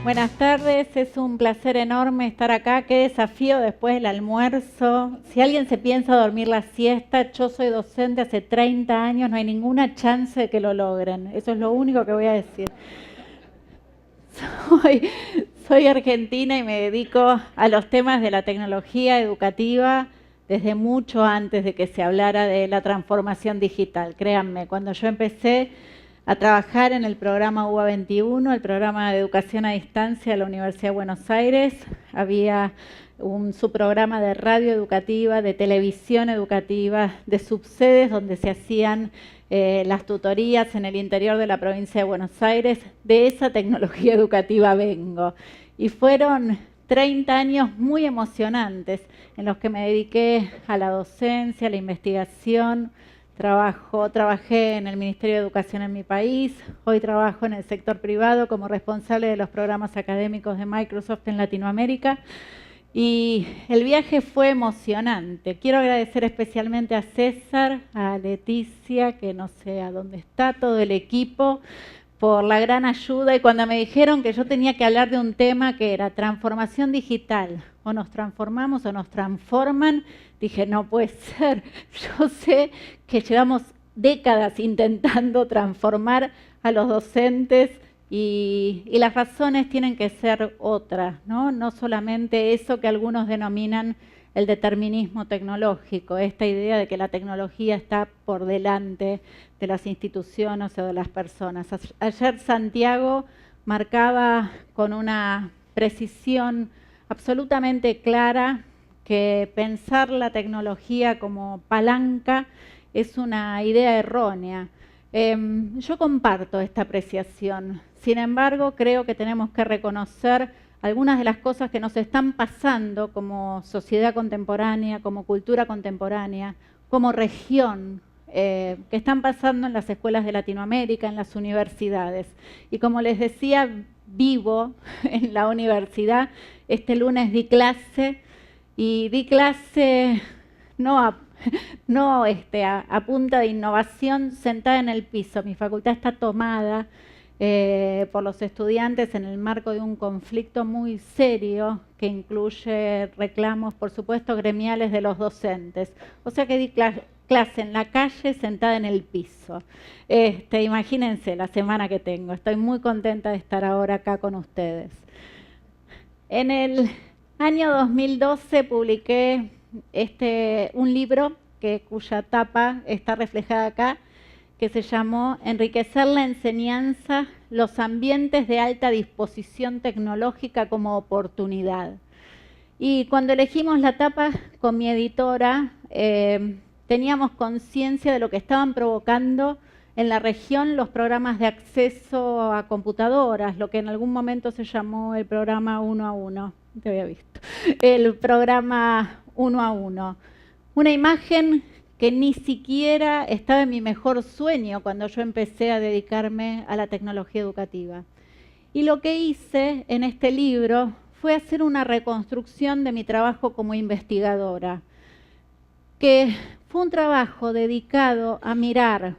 Buenas tardes, es un placer enorme estar acá. Qué desafío después del almuerzo. Si alguien se piensa dormir la siesta, yo soy docente hace 30 años, no hay ninguna chance de que lo logren. Eso es lo único que voy a decir. Soy argentina y me dedico a los temas de la tecnología educativa desde mucho antes de que se hablara de la transformación digital. Créanme, cuando yo empecé a trabajar en el programa UBA 21, el programa de educación a distancia de la Universidad de Buenos Aires, había un subprograma de radio educativa, de televisión educativa, de subsedes donde se hacían las tutorías en el interior de la provincia de Buenos Aires. De esa tecnología educativa vengo. Y fueron 30 años muy emocionantes en los que me dediqué a la docencia, a la investigación. Trabajé en el Ministerio de Educación en mi país, hoy trabajo en el sector privado como responsable de los programas académicos de Microsoft en Latinoamérica. Y el viaje fue emocionante. Quiero agradecer especialmente a César, a Leticia, que no sé a dónde está, todo el equipo, por la gran ayuda. Y cuando me dijeron que yo tenía que hablar de un tema que era transformación digital, o nos transformamos o nos transforman, dije, no puede ser. Yo sé que llevamos décadas intentando transformar a los docentes y las razones tienen que ser otras, ¿no? No solamente eso que algunos denominan el determinismo tecnológico, esta idea de que la tecnología está por delante de las instituciones o de las personas. Ayer Santiago marcaba con una precisión absolutamente clara que pensar la tecnología como palanca es una idea errónea. Yo comparto esta apreciación. Sin embargo, creo que tenemos que reconocer algunas de las cosas que nos están pasando como sociedad contemporánea, como cultura contemporánea, como región, que están pasando en las escuelas de Latinoamérica, en las universidades. Y como les decía, vivo en la universidad. Este lunes di clase no a punta de innovación sentada en el piso. Mi facultad está tomada por los estudiantes en el marco de un conflicto muy serio que incluye reclamos, por supuesto, gremiales de los docentes. O sea que di clase en la calle sentada en el piso. Imagínense la semana que tengo. Estoy muy contenta de estar ahora acá con ustedes. En el año 2012 publiqué un libro cuya tapa está reflejada acá, que se llamó Enriquecer la enseñanza, los ambientes de alta disposición tecnológica como oportunidad. Y cuando elegimos la tapa con mi editora, teníamos conciencia de lo que estaban provocando en la región los programas de acceso a computadoras, lo que en algún momento se llamó el programa 1 a 1. Te había visto. El programa 1 a 1. Una imagen que ni siquiera estaba en mi mejor sueño cuando yo empecé a dedicarme a la tecnología educativa. Y lo que hice en este libro fue hacer una reconstrucción de mi trabajo como investigadora, que fue un trabajo dedicado a mirar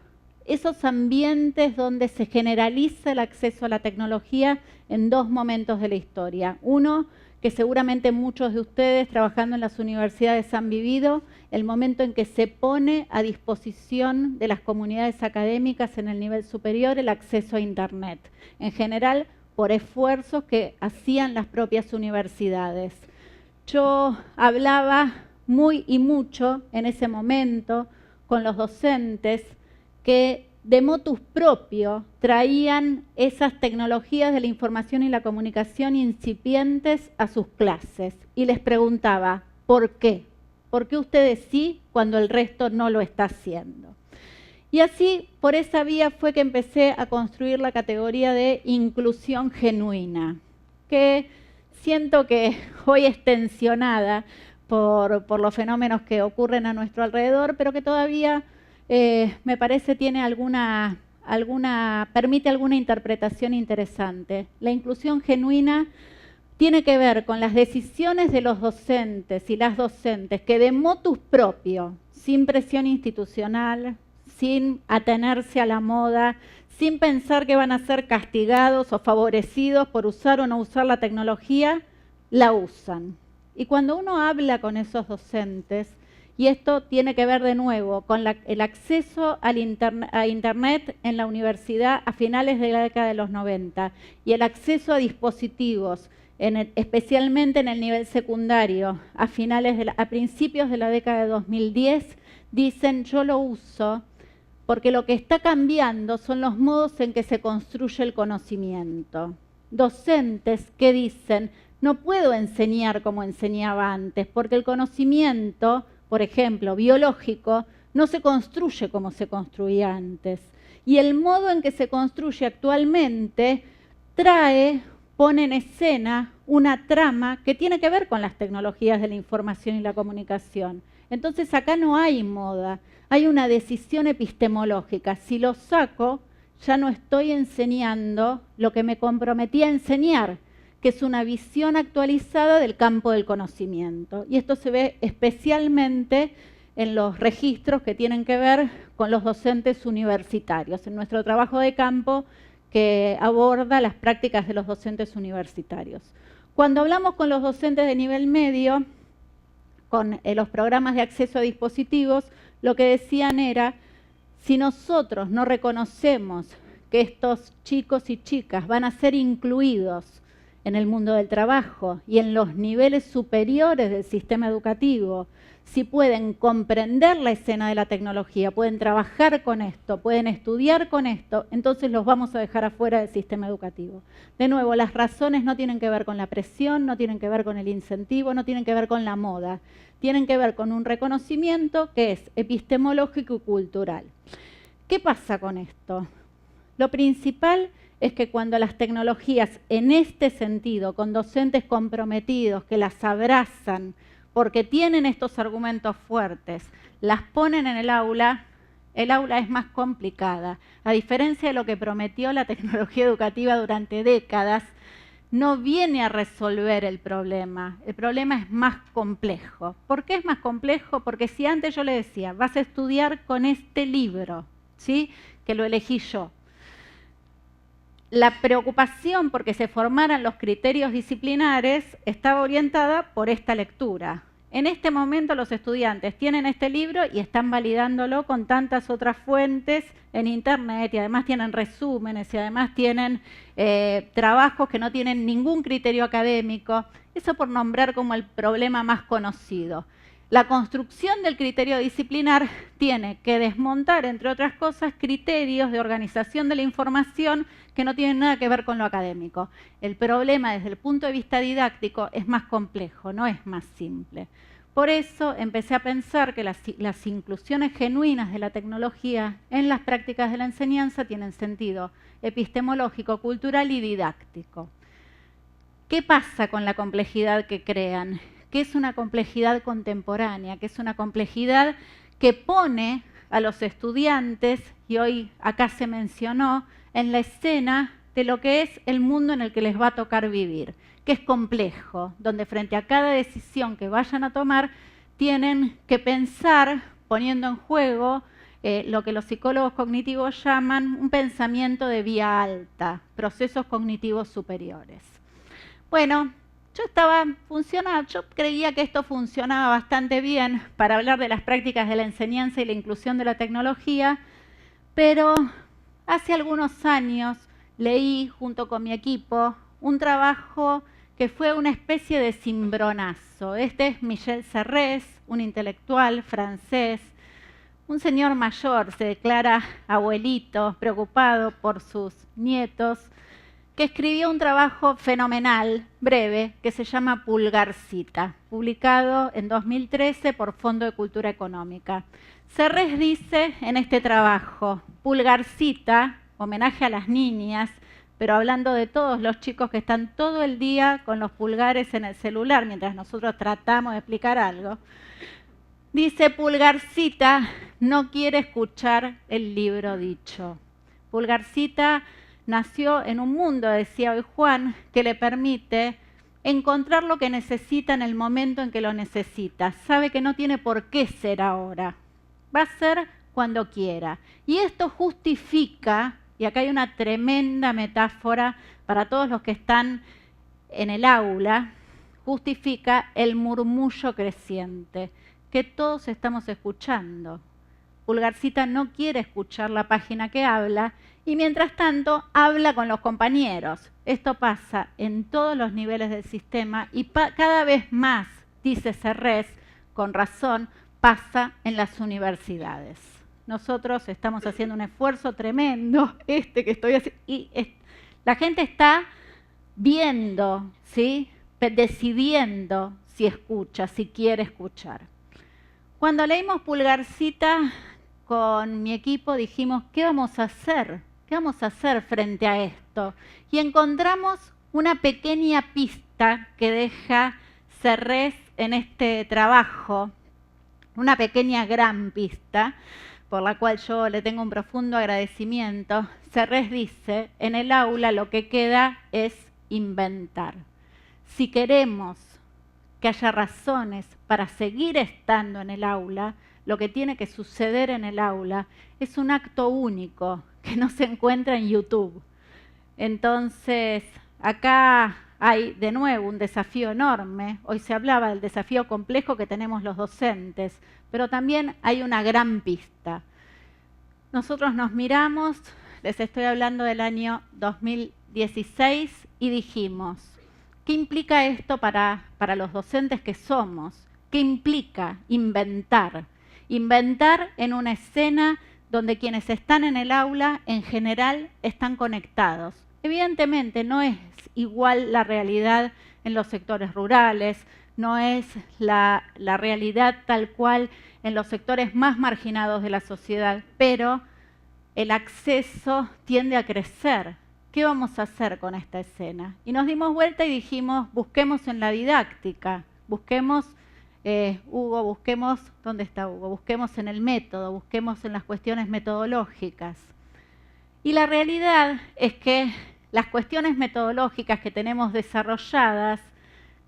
esos ambientes donde se generaliza el acceso a la tecnología en dos momentos de la historia. Uno, que seguramente muchos de ustedes trabajando en las universidades han vivido, el momento en que se pone a disposición de las comunidades académicas en el nivel superior el acceso a Internet, en general por esfuerzos que hacían las propias universidades. Yo hablaba muy y mucho en ese momento con los docentes que de motus propio traían esas tecnologías de la información y la comunicación incipientes a sus clases y les preguntaba, ¿por qué? ¿Por qué ustedes sí cuando el resto no lo está haciendo? Y así, por esa vía fue que empecé a construir la categoría de inclusión genuina, que siento que hoy es tensionada por los fenómenos que ocurren a nuestro alrededor, pero que todavía me parece permite alguna interpretación interesante. La inclusión genuina tiene que ver con las decisiones de los docentes y las docentes que de motus propio, sin presión institucional, sin atenerse a la moda, sin pensar que van a ser castigados o favorecidos por usar o no usar la tecnología, la usan. Y cuando uno habla con esos docentes, y esto tiene que ver de nuevo con el acceso a Internet en la universidad a finales de la década de los 90 y el acceso a dispositivos, especialmente en el nivel secundario, a principios de la década de 2010, dicen yo lo uso porque lo que está cambiando son los modos en que se construye el conocimiento. Docentes que dicen no puedo enseñar como enseñaba antes porque el conocimiento, por ejemplo, biológico, no se construye como se construía antes. Y el modo en que se construye actualmente pone en escena una trama que tiene que ver con las tecnologías de la información y la comunicación. Entonces acá no hay moda, hay una decisión epistemológica. Si lo saco, ya no estoy enseñando lo que me comprometí a enseñar, que es una visión actualizada del campo del conocimiento. Y esto se ve especialmente en los registros que tienen que ver con los docentes universitarios, en nuestro trabajo de campo que aborda las prácticas de los docentes universitarios. Cuando hablamos con los docentes de nivel medio, con los programas de acceso a dispositivos, lo que decían era, si nosotros no reconocemos que estos chicos y chicas van a ser incluidos en el mundo del trabajo y en los niveles superiores del sistema educativo, si pueden comprender la escena de la tecnología, pueden trabajar con esto, pueden estudiar con esto, entonces los vamos a dejar afuera del sistema educativo. De nuevo, las razones no tienen que ver con la presión, no tienen que ver con el incentivo, no tienen que ver con la moda, tienen que ver con un reconocimiento que es epistemológico y cultural. ¿Qué pasa con esto? Lo principal es que cuando las tecnologías, en este sentido, con docentes comprometidos que las abrazan porque tienen estos argumentos fuertes, las ponen en el aula es más complicada. A diferencia de lo que prometió la tecnología educativa durante décadas, no viene a resolver el problema es más complejo. ¿Por qué es más complejo? Porque si antes yo le decía, vas a estudiar con este libro, ¿sí?, que lo elegí yo, la preocupación porque se formaran los criterios disciplinares estaba orientada por esta lectura. En este momento los estudiantes tienen este libro y están validándolo con tantas otras fuentes en Internet y además tienen resúmenes y además tienen trabajos que no tienen ningún criterio académico. Eso por nombrar como el problema más conocido. La construcción del criterio disciplinar tiene que desmontar, entre otras cosas, criterios de organización de la información que no tienen nada que ver con lo académico. El problema desde el punto de vista didáctico es más complejo, no es más simple. Por eso empecé a pensar que las inclusiones genuinas de la tecnología en las prácticas de la enseñanza tienen sentido epistemológico, cultural y didáctico. ¿Qué pasa con la complejidad que crean? Que es una complejidad contemporánea, que es una complejidad que pone a los estudiantes, y hoy acá se mencionó, en la escena de lo que es el mundo en el que les va a tocar vivir, que es complejo, donde frente a cada decisión que vayan a tomar, tienen que pensar, poniendo en juego lo que los psicólogos cognitivos llaman un pensamiento de vía alta, procesos cognitivos superiores. Bueno, yo creía que esto funcionaba bastante bien para hablar de las prácticas de la enseñanza y la inclusión de la tecnología, pero hace algunos años leí junto con mi equipo un trabajo que fue una especie de cimbronazo. Este es Michel Serres, un intelectual francés, un señor mayor, se declara abuelito, preocupado por sus nietos, que escribió un trabajo fenomenal, breve, que se llama Pulgarcita, publicado en 2013 por Fondo de Cultura Económica. Serres dice en este trabajo, Pulgarcita, homenaje a las niñas, pero hablando de todos los chicos que están todo el día con los pulgares en el celular, mientras nosotros tratamos de explicar algo, dice, Pulgarcita no quiere escuchar el libro dicho. Pulgarcita nació en un mundo, decía hoy Juan, que le permite encontrar lo que necesita en el momento en que lo necesita. Sabe que no tiene por qué ser ahora. Va a ser cuando quiera. Y esto justifica, y acá hay una tremenda metáfora para todos los que están en el aula, justifica el murmullo creciente que todos estamos escuchando. Pulgarcita no quiere escuchar la página que habla y mientras tanto habla con los compañeros. Esto pasa en todos los niveles del sistema y cada vez más, dice Serres, con razón, pasa en las universidades. Nosotros estamos haciendo un esfuerzo tremendo, que estoy haciendo, y la gente está viendo, ¿sí? Decidiendo si escucha, si quiere escuchar. Cuando leímos Pulgarcita con mi equipo dijimos, ¿qué vamos a hacer? ¿Qué vamos a hacer frente a esto? Y encontramos una pequeña pista que deja Serres en este trabajo, una pequeña gran pista, por la cual yo le tengo un profundo agradecimiento. Serres dice, en el aula lo que queda es inventar. Si queremos que haya razones para seguir estando en el aula, lo que tiene que suceder en el aula es un acto único que no se encuentra en YouTube. Entonces, acá hay de nuevo un desafío enorme. Hoy se hablaba del desafío complejo que tenemos los docentes, pero también hay una gran pista. Nosotros nos miramos, les estoy hablando del año 2016, y dijimos, ¿qué implica esto para los docentes que somos? ¿Qué implica inventar? Inventar en una escena donde quienes están en el aula en general están conectados. Evidentemente no es igual la realidad en los sectores rurales, no es la realidad tal cual en los sectores más marginados de la sociedad, pero el acceso tiende a crecer. ¿Qué vamos a hacer con esta escena? Y nos dimos vuelta y dijimos, busquemos en la didáctica, busquemos, Hugo, busquemos, ¿dónde está Hugo? Busquemos en el método, busquemos en las cuestiones metodológicas. Y la realidad es que las cuestiones metodológicas que tenemos desarrolladas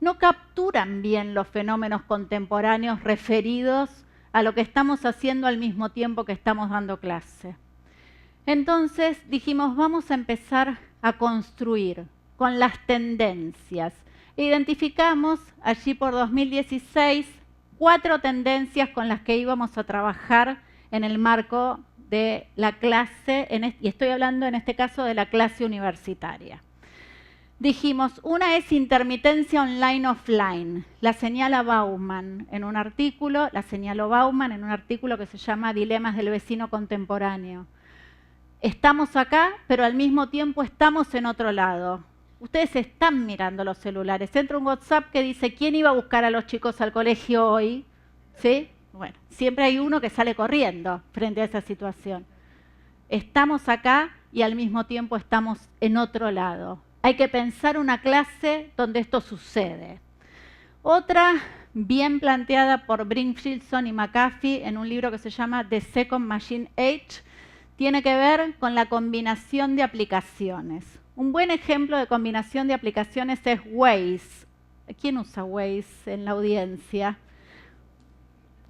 no capturan bien los fenómenos contemporáneos referidos a lo que estamos haciendo al mismo tiempo que estamos dando clase. Entonces dijimos, vamos a empezar a construir con las tendencias. Identificamos allí por 2016 4 tendencias con las que íbamos a trabajar en el marco de la clase, y estoy hablando en este caso de la clase universitaria. Dijimos, una es intermitencia online-offline, la señaló Bauman en un artículo que se llama Dilemas del vecino contemporáneo. Estamos acá, pero al mismo tiempo estamos en otro lado. Ustedes están mirando los celulares. Entra un WhatsApp que dice, ¿quién iba a buscar a los chicos al colegio hoy? ¿Sí? Bueno, siempre hay uno que sale corriendo frente a esa situación. Estamos acá y al mismo tiempo estamos en otro lado. Hay que pensar una clase donde esto sucede. Otra, bien planteada por Brinfieldson y McAfee en un libro que se llama The Second Machine Age, tiene que ver con la combinación de aplicaciones. Un buen ejemplo de combinación de aplicaciones es Waze. ¿Quién usa Waze en la audiencia?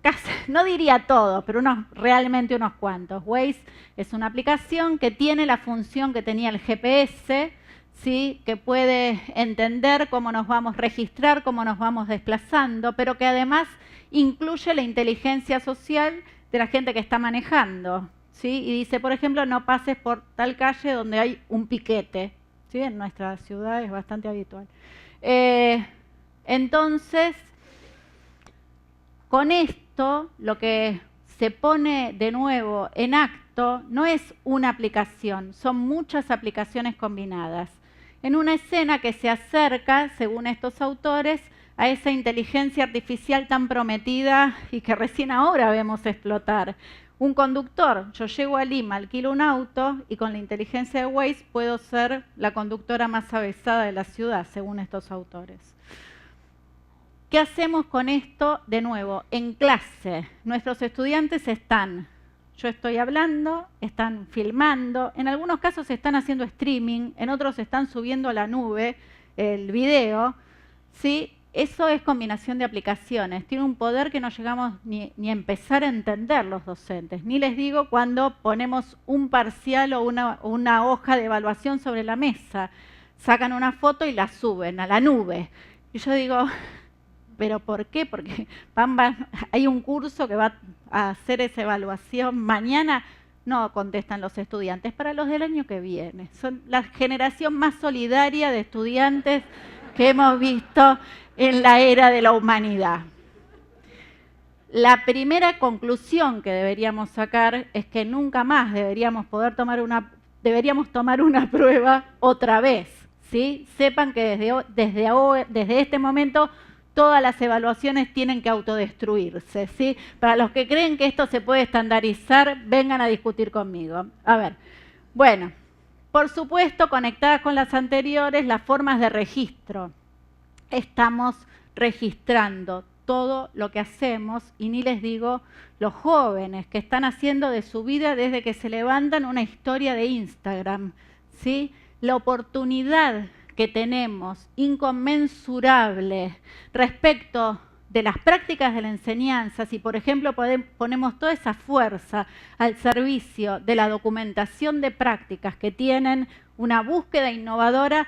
Casi, no diría todos, pero realmente unos cuantos. Waze es una aplicación que tiene la función que tenía el GPS, ¿sí? Que puede entender cómo nos vamos a registrar, cómo nos vamos desplazando, pero que además incluye la inteligencia social de la gente que está manejando. ¿Sí? Y dice, por ejemplo, no pases por tal calle donde hay un piquete. ¿Sí? En nuestra ciudad es bastante habitual. Entonces, con esto, lo que se pone de nuevo en acto no es una aplicación, son muchas aplicaciones combinadas. En una escena que se acerca, según estos autores, a esa inteligencia artificial tan prometida y que recién ahora vemos explotar. Un conductor, yo llego a Lima, alquilo un auto y con la inteligencia de Waze puedo ser la conductora más avesada de la ciudad, según estos autores. ¿Qué hacemos con esto? De nuevo, en clase, nuestros estudiantes yo estoy hablando, están filmando, en algunos casos están haciendo streaming, en otros están subiendo a la nube el video, ¿sí? Eso es combinación de aplicaciones. Tiene un poder que no llegamos ni a empezar a entender los docentes. Ni les digo cuando ponemos un parcial o una hoja de evaluación sobre la mesa. Sacan una foto y la suben a la nube. Y yo digo, ¿pero por qué? Porque hay un curso que va a hacer esa evaluación mañana. No, contestan los estudiantes, para los del año que viene. Son la generación más solidaria de estudiantes que hemos visto en la era de la humanidad. La primera conclusión que deberíamos sacar es que nunca más deberíamos tomar una prueba otra vez, ¿sí? Sepan que desde este momento todas las evaluaciones tienen que autodestruirse, ¿sí? Para los que creen que esto se puede estandarizar, vengan a discutir conmigo. A ver, bueno, por supuesto, conectadas con las anteriores, las formas de registro. Estamos registrando todo lo que hacemos y ni les digo los jóvenes que están haciendo de su vida desde que se levantan una historia de Instagram, ¿sí? La oportunidad que tenemos inconmensurable respecto de las prácticas de la enseñanza, si por ejemplo ponemos toda esa fuerza al servicio de la documentación de prácticas que tienen una búsqueda innovadora,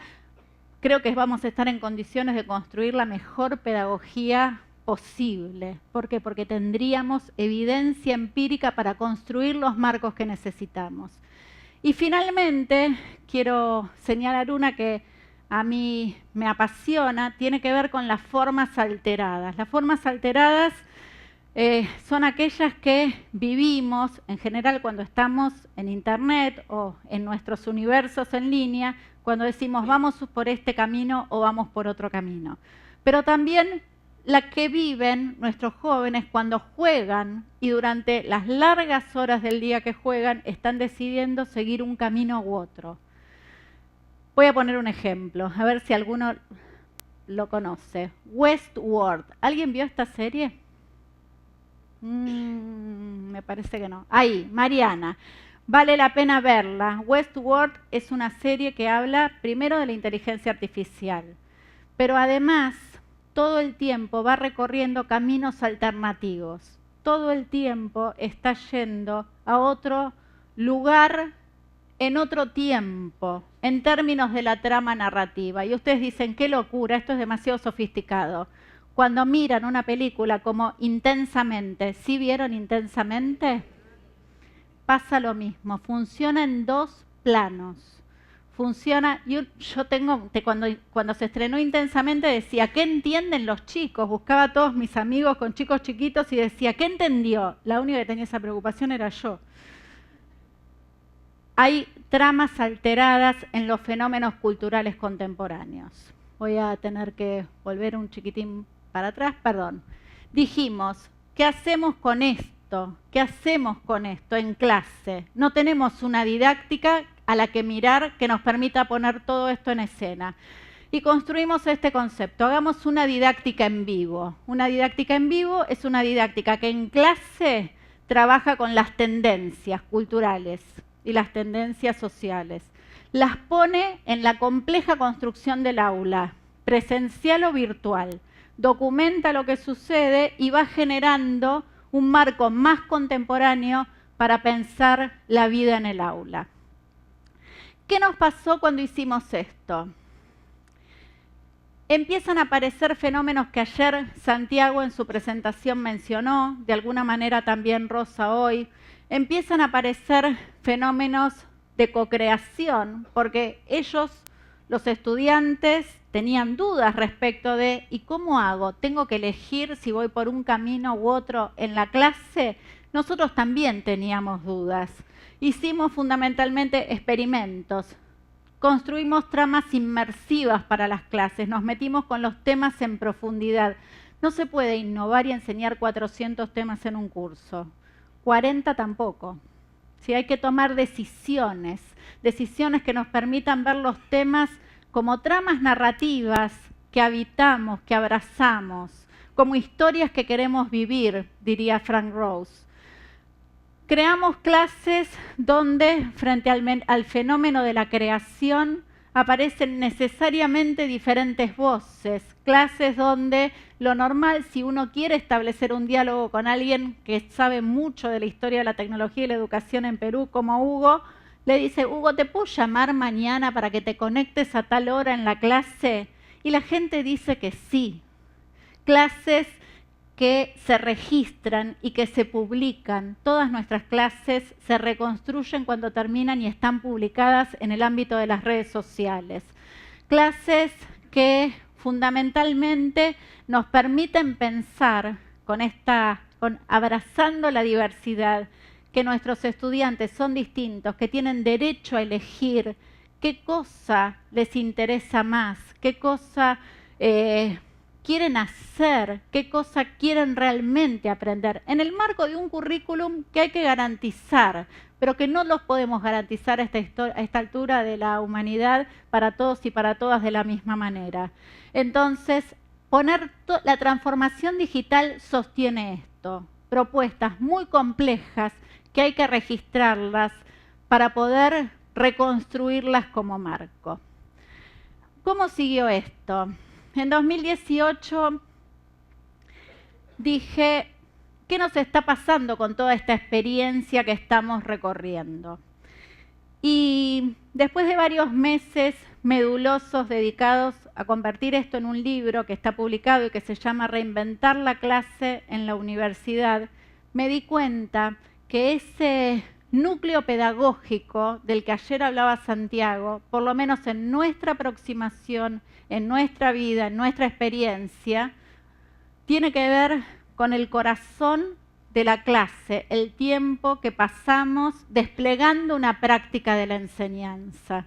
creo que vamos a estar en condiciones de construir la mejor pedagogía posible. ¿Por qué? Porque tendríamos evidencia empírica para construir los marcos que necesitamos. Y finalmente, quiero señalar una que a mí me apasiona, tiene que ver con las formas alteradas. Las formas alteradas son aquellas que vivimos, en general cuando estamos en Internet o en nuestros universos en línea, cuando decimos vamos por este camino o vamos por otro camino. Pero también la que viven nuestros jóvenes cuando juegan y durante las largas horas del día que juegan están decidiendo seguir un camino u otro. Voy a poner un ejemplo, a ver si alguno lo conoce. Westworld. ¿Alguien vio esta serie? Me parece que no. Ahí, Mariana. Vale la pena verla. Westworld es una serie que habla primero de la inteligencia artificial, pero además todo el tiempo va recorriendo caminos alternativos. Todo el tiempo está yendo a otro lugar en otro tiempo, en términos de la trama narrativa. Y ustedes dicen, qué locura, esto es demasiado sofisticado. Cuando miran una película como Intensamente, ¿sí vieron Intensamente? Pasa lo mismo, funciona en dos planos. Funciona, yo tengo, cuando se estrenó Intensamente decía, ¿qué entienden los chicos? Buscaba a todos mis amigos con chicos chiquitos y decía, ¿qué entendió? La única que tenía esa preocupación era yo. Hay tramas alteradas en los fenómenos culturales contemporáneos. Voy a tener que volver un chiquitín para atrás, perdón. Dijimos, ¿qué hacemos con esto? ¿Qué hacemos con esto en clase? No tenemos una didáctica a la que mirar que nos permita poner todo esto en escena. Y construimos este concepto, hagamos una didáctica en vivo. Una didáctica en vivo es una didáctica que en clase trabaja con las tendencias culturales y las tendencias sociales. Las pone en la compleja construcción del aula, presencial o virtual. Documenta lo que sucede y va generando un marco más contemporáneo para pensar la vida en el aula. ¿Qué nos pasó cuando hicimos esto? Empiezan a aparecer fenómenos que ayer Santiago en su presentación mencionó, de alguna manera también Rosa hoy. Empiezan a aparecer fenómenos de cocreación, porque ellos, los estudiantes, tenían dudas respecto de ¿y cómo hago? ¿Tengo que elegir si voy por un camino u otro en la clase? Nosotros también teníamos dudas. Hicimos fundamentalmente experimentos. Construimos tramas inmersivas para las clases, nos metimos con los temas en profundidad. No se puede innovar y enseñar 400 temas en un curso, 40 tampoco. Sí, hay que tomar decisiones que nos permitan ver los temas como tramas narrativas que habitamos, que abrazamos, como historias que queremos vivir, diría Frank Rose. Creamos clases donde, frente al fenómeno de la creación, aparecen necesariamente diferentes voces, clases donde lo normal, si uno quiere establecer un diálogo con alguien que sabe mucho de la historia de la tecnología y la educación en Perú, como Hugo, le dice, Hugo, ¿te puedo llamar mañana para que te conectes a tal hora en la clase? Y la gente dice que sí. Clases que se registran y que se publican. Todas nuestras clases se reconstruyen cuando terminan y están publicadas en el ámbito de las redes sociales. Clases que fundamentalmente nos permiten pensar abrazando la diversidad, que nuestros estudiantes son distintos, que tienen derecho a elegir qué cosa les interesa más, qué cosa quieren hacer, qué cosa quieren realmente aprender, en el marco de un currículum que hay que garantizar, pero que no los podemos garantizar a esta altura de la humanidad para todos y para todas de la misma manera. Entonces, la transformación digital sostiene esto, propuestas muy complejas que hay que registrarlas para poder reconstruirlas como marco. ¿Cómo siguió esto? En 2018 dije, ¿qué nos está pasando con toda esta experiencia que estamos recorriendo? Y después de varios meses medulosos dedicados a convertir esto en un libro que está publicado y que se llama Reinventar la clase en la universidad, me di cuenta que ese núcleo pedagógico del que ayer hablaba Santiago, por lo menos en nuestra aproximación, en nuestra vida, en nuestra experiencia, tiene que ver con el corazón de la clase, el tiempo que pasamos desplegando una práctica de la enseñanza.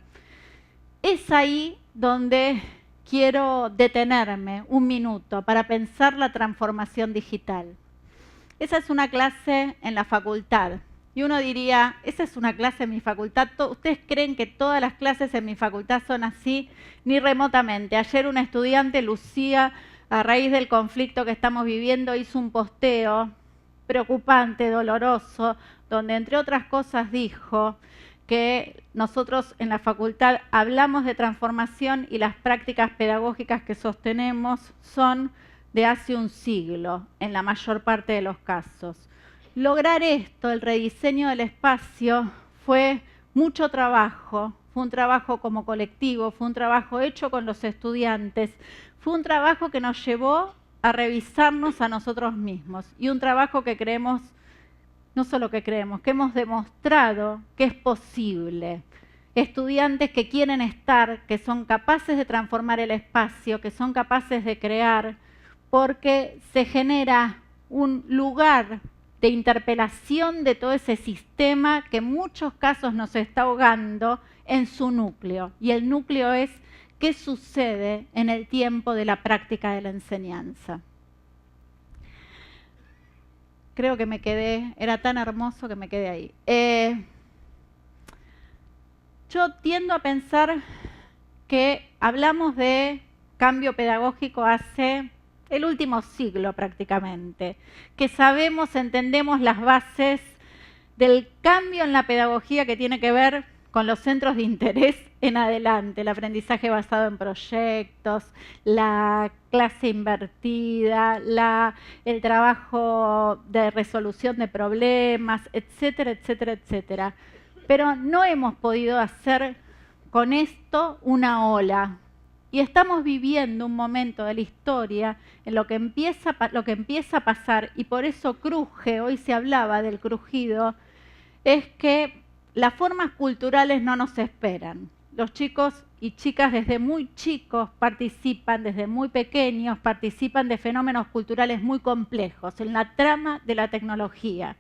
Es ahí donde quiero detenerme un minuto para pensar la transformación digital. Esa es una clase en la facultad. Y uno diría, esa es una clase en mi facultad. ¿Ustedes creen que todas las clases en mi facultad son así? Ni remotamente. Ayer una estudiante, Lucía, a raíz del conflicto que estamos viviendo, hizo un posteo preocupante, doloroso, donde entre otras cosas dijo que nosotros en la facultad hablamos de transformación y las prácticas pedagógicas que sostenemos son de hace un siglo, en la mayor parte de los casos. Lograr esto, el rediseño del espacio, fue mucho trabajo, fue un trabajo como colectivo, fue un trabajo hecho con los estudiantes, fue un trabajo que nos llevó a revisarnos a nosotros mismos y un trabajo que creemos, no solo que creemos, que hemos demostrado que es posible. Estudiantes que quieren estar, que son capaces de transformar el espacio, que son capaces de crear, porque se genera un lugar de interpelación de todo ese sistema que en muchos casos nos está ahogando en su núcleo. Y el núcleo es qué sucede en el tiempo de la práctica de la enseñanza. Creo que me quedé, era tan hermoso que me quedé ahí. Yo tiendo a pensar que hablamos de cambio pedagógico hace el último siglo prácticamente, que sabemos, entendemos las bases del cambio en la pedagogía que tiene que ver con los centros de interés en adelante, el aprendizaje basado en proyectos, la clase invertida, el trabajo de resolución de problemas, etcétera, etcétera, etcétera. Pero no hemos podido hacer con esto una ola. Y estamos viviendo un momento de la historia en lo que empieza a pasar, y por eso cruje, hoy se hablaba del crujido, es que las formas culturales no nos esperan. Los chicos y chicas desde muy chicos participan, desde muy pequeños, participan de fenómenos culturales muy complejos en la trama de la tecnología.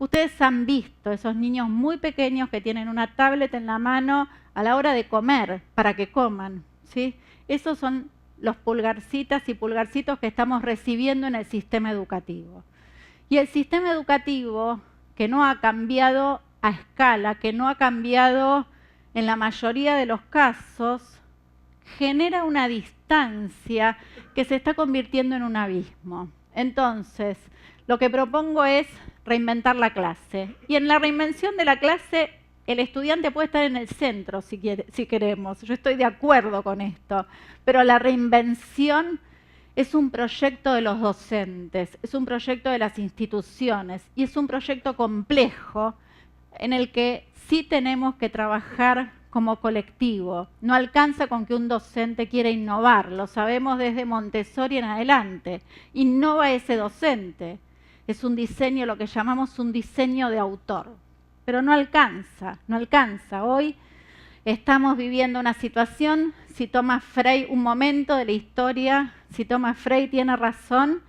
Ustedes han visto esos niños muy pequeños que tienen una tablet en la mano a la hora de comer, para que coman, ¿sí? Esos son los pulgarcitas y pulgarcitos que estamos recibiendo en el sistema educativo. Y el sistema educativo, que no ha cambiado a escala, que no ha cambiado en la mayoría de los casos, genera una distancia que se está convirtiendo en un abismo. Entonces, lo que propongo es reinventar la clase. Y en la reinvención de la clase el estudiante puede estar en el centro si queremos. Yo estoy de acuerdo con esto, pero la reinvención es un proyecto de los docentes, es un proyecto de las instituciones y es un proyecto complejo en el que sí tenemos que trabajar como colectivo. No alcanza con que un docente quiera innovar, lo sabemos desde Montessori en adelante. Innova ese docente. Es un diseño, lo que llamamos un diseño de autor. Pero no alcanza, no alcanza. Hoy estamos viviendo una situación, si Thomas Frey, un momento de la historia, si Thomas Frey tiene razón,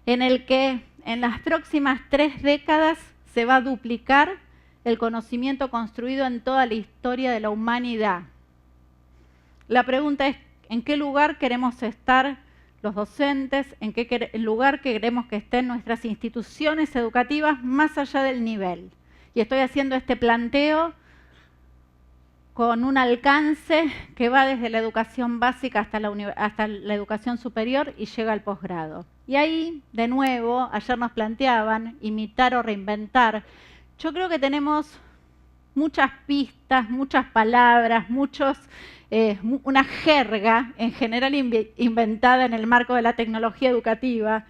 en el que en las próximas 3 décadas se va a duplicar el conocimiento construido en toda la historia de la humanidad. La pregunta es, ¿en qué lugar queremos estar los docentes? ¿En qué lugar queremos que estén nuestras instituciones educativas más allá del nivel? Y estoy haciendo este planteo con un alcance que va desde la educación básica hasta la educación superior y llega al posgrado. Y ahí, de nuevo, ayer nos planteaban imitar o reinventar. Yo creo que tenemos muchas pistas, muchas palabras, una jerga en general inventada en el marco de la tecnología educativa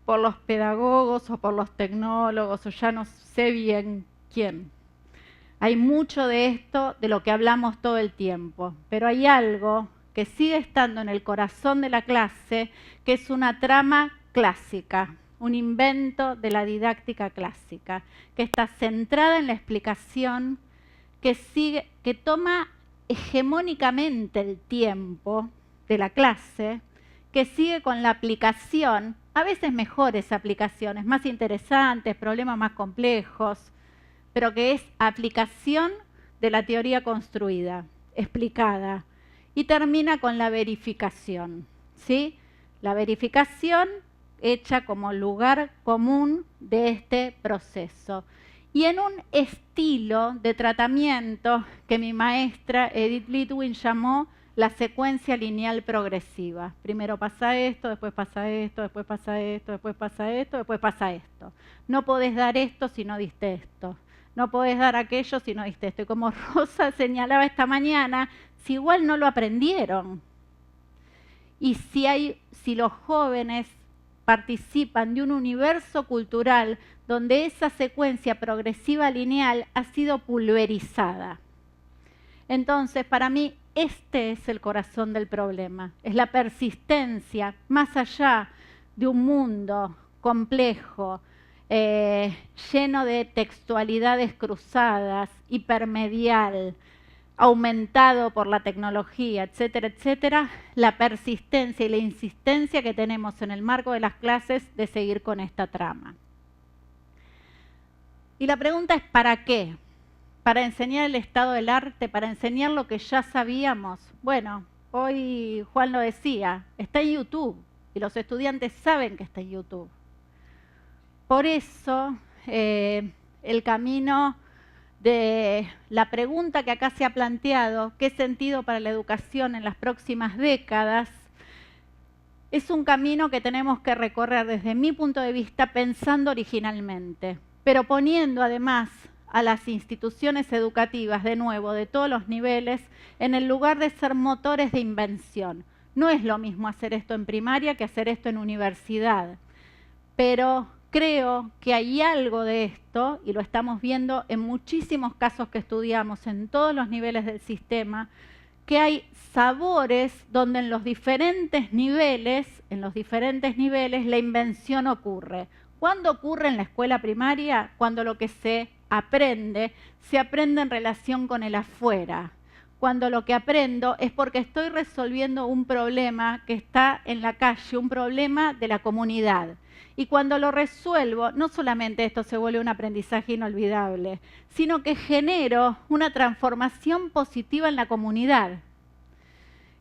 por los pedagogos o por los tecnólogos o ya no sé bien quién. Hay mucho de esto de lo que hablamos todo el tiempo, pero hay algo que sigue estando en el corazón de la clase, que es una trama clásica, un invento de la didáctica clásica, que está centrada en la explicación, que toma hegemónicamente el tiempo de la clase, que sigue con la aplicación, a veces mejores aplicaciones, más interesantes, problemas más complejos, pero que es aplicación de la teoría construida, explicada, y termina con la verificación, ¿sí? La verificación hecha como lugar común de este proceso. Y en un estilo de tratamiento que mi maestra Edith Litwin llamó la secuencia lineal progresiva. Primero pasa esto, después pasa esto, después pasa esto, después pasa esto, después pasa esto. No podés dar esto si no diste esto. No podés dar aquello si no diste esto. Y como Rosa señalaba esta mañana, si igual no lo aprendieron. Y si los jóvenes participan de un universo cultural donde esa secuencia progresiva lineal ha sido pulverizada. Entonces, para mí, este es el corazón del problema. Es la persistencia, más allá de un mundo complejo, lleno de textualidades cruzadas, hipermedial, aumentado por la tecnología, etcétera, etcétera, la persistencia y la insistencia que tenemos en el marco de las clases de seguir con esta trama. Y la pregunta es, ¿para qué? ¿Para enseñar el estado del arte? ¿Para enseñar lo que ya sabíamos? Bueno, hoy Juan lo decía, está en YouTube y los estudiantes saben que está en YouTube. Por eso, el camino de la pregunta que acá se ha planteado, ¿qué sentido para la educación en las próximas décadas? Es un camino que tenemos que recorrer desde mi punto de vista pensando originalmente, pero poniendo además a las instituciones educativas, de nuevo, de todos los niveles, en el lugar de ser motores de invención. No es lo mismo hacer esto en primaria que hacer esto en universidad, pero creo que hay algo de esto, y lo estamos viendo en muchísimos casos que estudiamos en todos los niveles del sistema, que hay sabores donde en los diferentes niveles la invención ocurre. ¿Cuándo ocurre en la escuela primaria? Cuando lo que se aprende en relación con el afuera. Cuando lo que aprendo es porque estoy resolviendo un problema que está en la calle, un problema de la comunidad. Y cuando lo resuelvo, no solamente esto se vuelve un aprendizaje inolvidable, sino que genero una transformación positiva en la comunidad.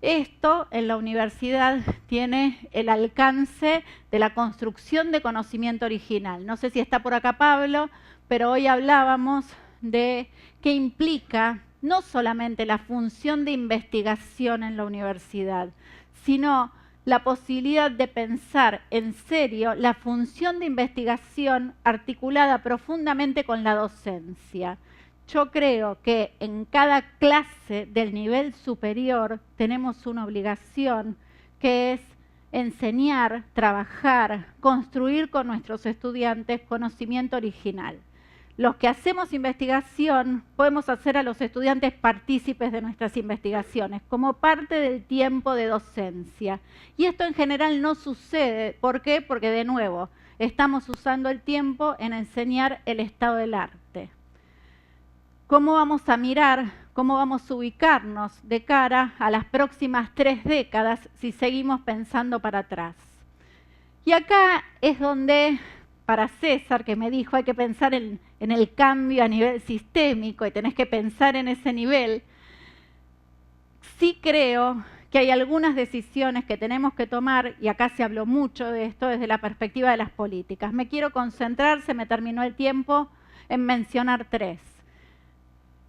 Esto en la universidad tiene el alcance de la construcción de conocimiento original. No sé si está por acá Pablo, pero hoy hablábamos de qué implica no solamente la función de investigación en la universidad, sino la posibilidad de pensar en serio la función de investigación articulada profundamente con la docencia. yo creo que en cada clase del nivel superior tenemos una obligación que es enseñar, trabajar, construir con nuestros estudiantes conocimiento original. Los que hacemos investigación podemos hacer a los estudiantes partícipes de nuestras investigaciones como parte del tiempo de docencia. Y esto en general no sucede. ¿Por qué? Porque de nuevo, estamos usando el tiempo en enseñar el estado del arte. ¿Cómo vamos a mirar, cómo vamos a ubicarnos de cara a las próximas 3 décadas si seguimos pensando para atrás? Y acá es donde, para César, que me dijo hay que pensar en el cambio a nivel sistémico y tenés que pensar en ese nivel, sí creo que hay algunas decisiones que tenemos que tomar, y acá se habló mucho de esto desde la perspectiva de las políticas. Me quiero concentrar, se me terminó el tiempo, en mencionar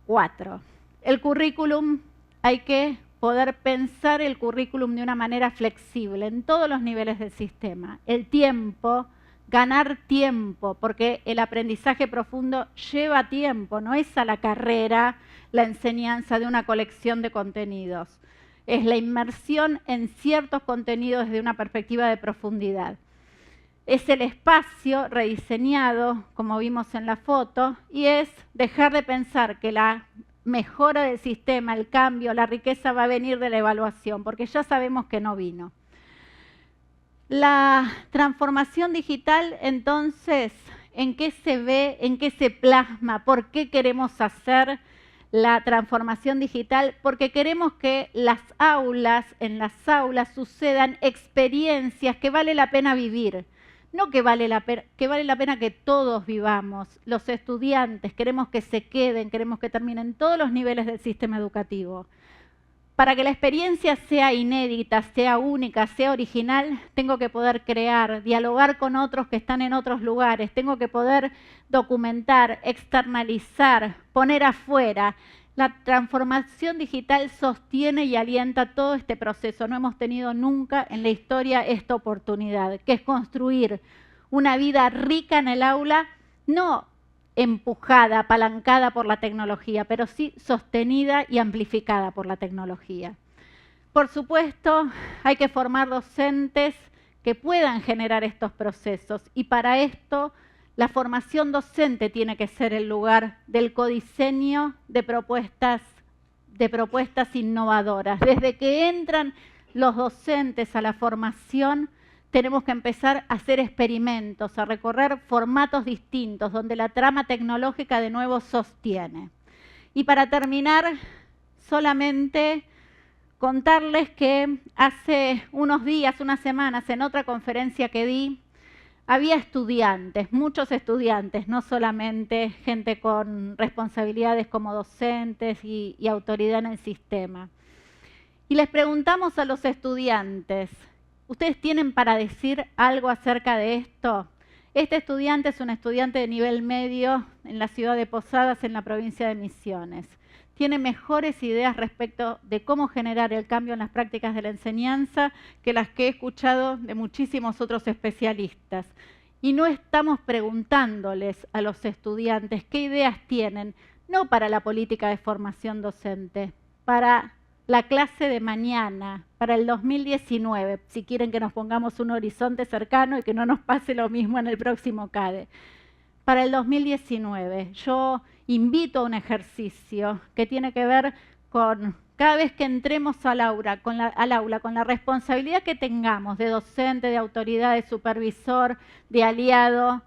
4. El currículum, hay que poder pensar el currículum de una manera flexible en todos los niveles del sistema. El tiempo, ganar tiempo, porque el aprendizaje profundo lleva tiempo, no es a la carrera la enseñanza de una colección de contenidos. Es la inmersión en ciertos contenidos desde una perspectiva de profundidad. Es el espacio rediseñado, como vimos en la foto, y es dejar de pensar que la mejora del sistema, el cambio, la riqueza va a venir de la evaluación, porque ya sabemos que no vino. La transformación digital, entonces, ¿en qué se ve, en qué se plasma? ¿Por qué queremos hacer la transformación digital? Porque queremos que en las aulas sucedan experiencias que vale la pena vivir. No que vale la pena que todos vivamos. Los estudiantes queremos que se queden, queremos que terminen todos los niveles del sistema educativo. Para que la experiencia sea inédita, sea única, sea original, tengo que poder crear, dialogar con otros que están en otros lugares, tengo que poder documentar, externalizar, poner afuera. La transformación digital sostiene y alienta todo este proceso. No hemos tenido nunca en la historia esta oportunidad, que es construir una vida rica en el aula, no empujada, apalancada por la tecnología, pero sí sostenida y amplificada por la tecnología. Por supuesto, hay que formar docentes que puedan generar estos procesos, y para esto la formación docente tiene que ser el lugar del codiseño de propuestas innovadoras. Desde que entran los docentes a la formación, tenemos que empezar a hacer experimentos, a recorrer formatos distintos, donde la trama tecnológica de nuevo sostiene. Y para terminar, solamente contarles que hace unos días, unas semanas, en otra conferencia que di, había estudiantes, muchos estudiantes, no solamente gente con responsabilidades como docentes y autoridad en el sistema. Y les preguntamos a los estudiantes, ¿ustedes tienen para decir algo acerca de esto? Este estudiante es un estudiante de nivel medio en la ciudad de Posadas, en la provincia de Misiones. Tiene mejores ideas respecto de cómo generar el cambio en las prácticas de la enseñanza que las que he escuchado de muchísimos otros especialistas. Y no estamos preguntándoles a los estudiantes qué ideas tienen, no para la política de formación docente, para la clase de mañana, para el 2019, si quieren que nos pongamos un horizonte cercano y que no nos pase lo mismo en el próximo CADE. Para el 2019, yo invito a un ejercicio que tiene que ver con, cada vez que entremos al aula, con la responsabilidad que tengamos de docente, de autoridad, de supervisor, de aliado,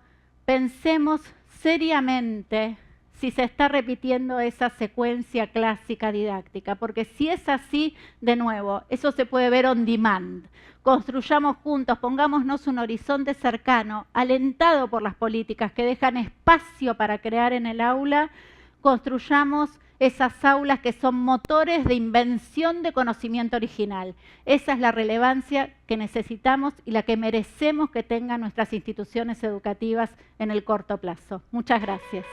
pensemos seriamente si se está repitiendo esa secuencia clásica didáctica, porque si es así, de nuevo, eso se puede ver on demand. Construyamos juntos, pongámonos un horizonte cercano, alentado por las políticas que dejan espacio para crear en el aula, construyamos esas aulas que son motores de invención de conocimiento original. Esa es la relevancia que necesitamos y la que merecemos que tengan nuestras instituciones educativas en el corto plazo. Muchas gracias.